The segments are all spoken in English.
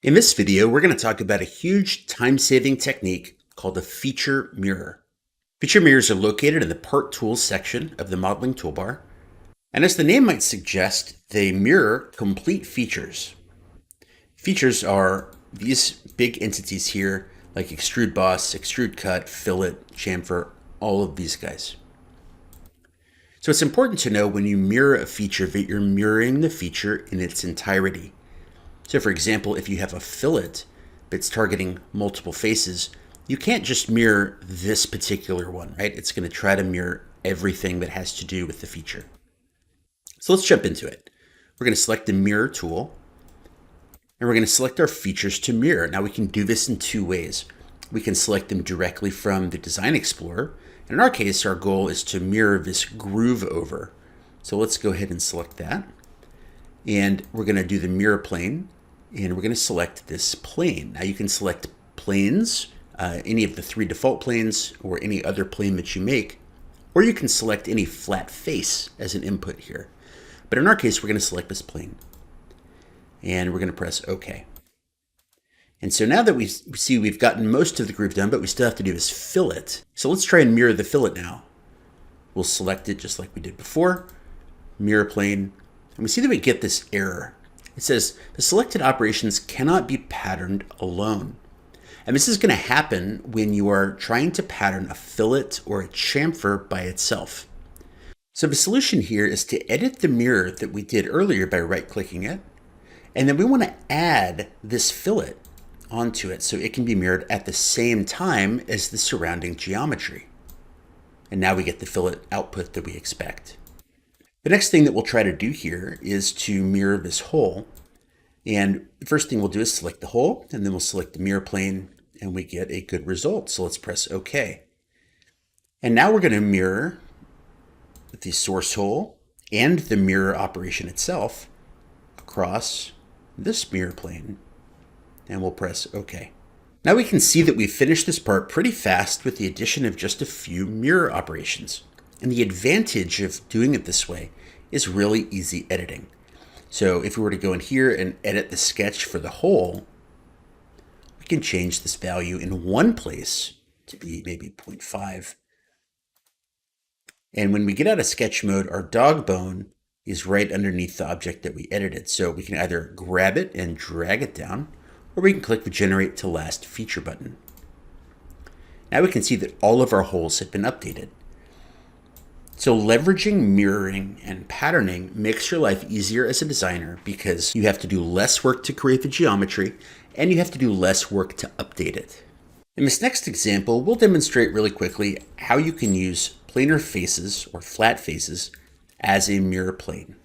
In this video, we're going to talk about a huge time-saving technique called a feature mirror. Feature mirrors are located in the Part Tools section of the modeling toolbar, and as the name might suggest, they mirror complete features. Features are these big entities here, like extrude boss, extrude cut, fillet, chamfer, all of these guys. So it's important to know when you mirror a feature that you're mirroring the feature in its entirety. So for example, if you have a fillet that's targeting multiple faces, you can't just mirror this particular one, right? It's going to try to mirror everything that has to do with the feature. So let's jump into it. We're going to select the mirror tool, and we're going to select our features to mirror. Now we can do this in two ways. We can select them directly from the Design Explorer. And in our case, our goal is to mirror this groove over. So let's go ahead and select that. And we're going to do the mirror plane, and we're going to select this plane. Now you can select planes, any of the three default planes or any other plane that you make, or you can select any flat face as an input here. But in our case, we're going to select this plane, and we're going to press OK. And so now that we see we've gotten most of the groove done, but we still have to do this fillet. So let's try and mirror the fillet now. We'll select it just like we did before, mirror plane, and we see that we get this error. It says the selected operations cannot be patterned alone. And this is going to happen when you are trying to pattern a fillet or a chamfer by itself. So the solution here is to edit the mirror that we did earlier by right-clicking it. And then we want to add this fillet onto it so it can be mirrored at the same time as the surrounding geometry. And now we get the fillet output that we expect. The next thing that we'll try to do here is to mirror this hole. And the first thing we'll do is select the hole, and then we'll select the mirror plane, and we get a good result. So let's press OK. And now we're going to mirror the source hole and the mirror operation itself across this mirror plane. And we'll press OK. Now we can see that we've finished this part pretty fast with the addition of just a few mirror operations. And the advantage of doing it this way is really easy editing. So if we were to go in here and edit the sketch for the hole, we can change this value in one place to be maybe 0.5. And when we get out of sketch mode, our dog bone is right underneath the object that we edited. So we can either grab it and drag it down, or we can click the Generate to Last feature button. Now we can see that all of our holes have been updated. So leveraging mirroring and patterning makes your life easier as a designer because you have to do less work to create the geometry and you have to do less work to update it. In this next example, we'll demonstrate really quickly how you can use planar faces or flat faces as a mirror plane.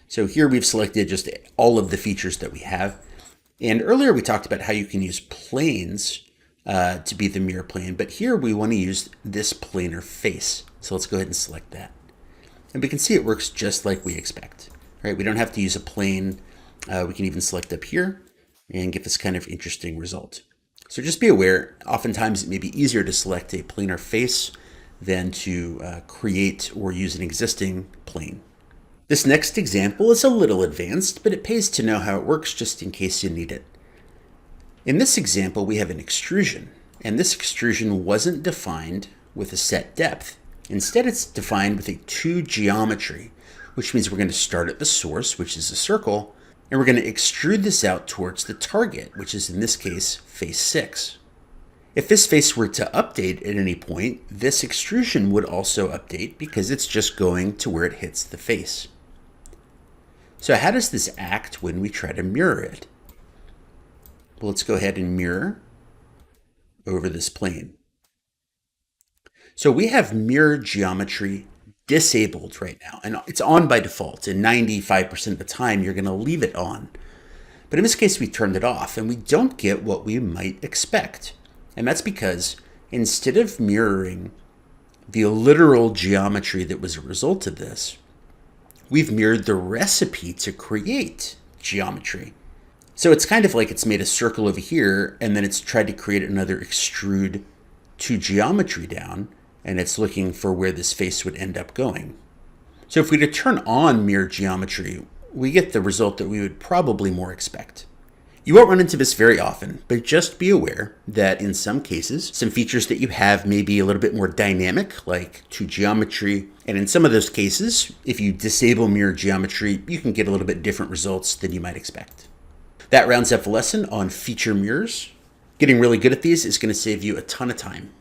So here we've selected just all of the features that we have. And earlier we talked about how you can use planes to be the mirror plane, but here we want to use this planar face. So let's go ahead and select that. And we can see it works just like we expect, right? We don't have to use a plane. We can even select up here and get this kind of interesting result. So just be aware, oftentimes it may be easier to select a planar face than to create or use an existing plane. This next example is a little advanced, but it pays to know how it works just in case you need it. In this example, we have an extrusion, and this extrusion wasn't defined with a set depth. Instead, it's defined with a 2 geometry, which means we're going to start at the source, which is a circle, and we're going to extrude this out towards the target, which is in this case, face 6. If this face were to update at any point, this extrusion would also update because it's just going to where it hits the face. So how does this act when we try to mirror it? Well, let's go ahead and mirror over this plane. So we have mirror geometry disabled right now, and it's on by default, and 95% of the time you're going to leave it on. But in this case, we turned it off, and we don't get what we might expect. And that's because instead of mirroring the literal geometry that was a result of this, we've mirrored the recipe to create geometry. So it's kind of like it's made a circle over here, and then it's tried to create another extrude to geometry down, and it's looking for where this face would end up going. So if we were to turn on mirror geometry, we get the result that we would probably more expect. You won't run into this very often, but just be aware that in some cases, some features that you have may be a little bit more dynamic, like to geometry. And in some of those cases, if you disable mirror geometry, you can get a little bit different results than you might expect. That rounds up the lesson on feature mirrors. Getting really good at these is going to save you a ton of time.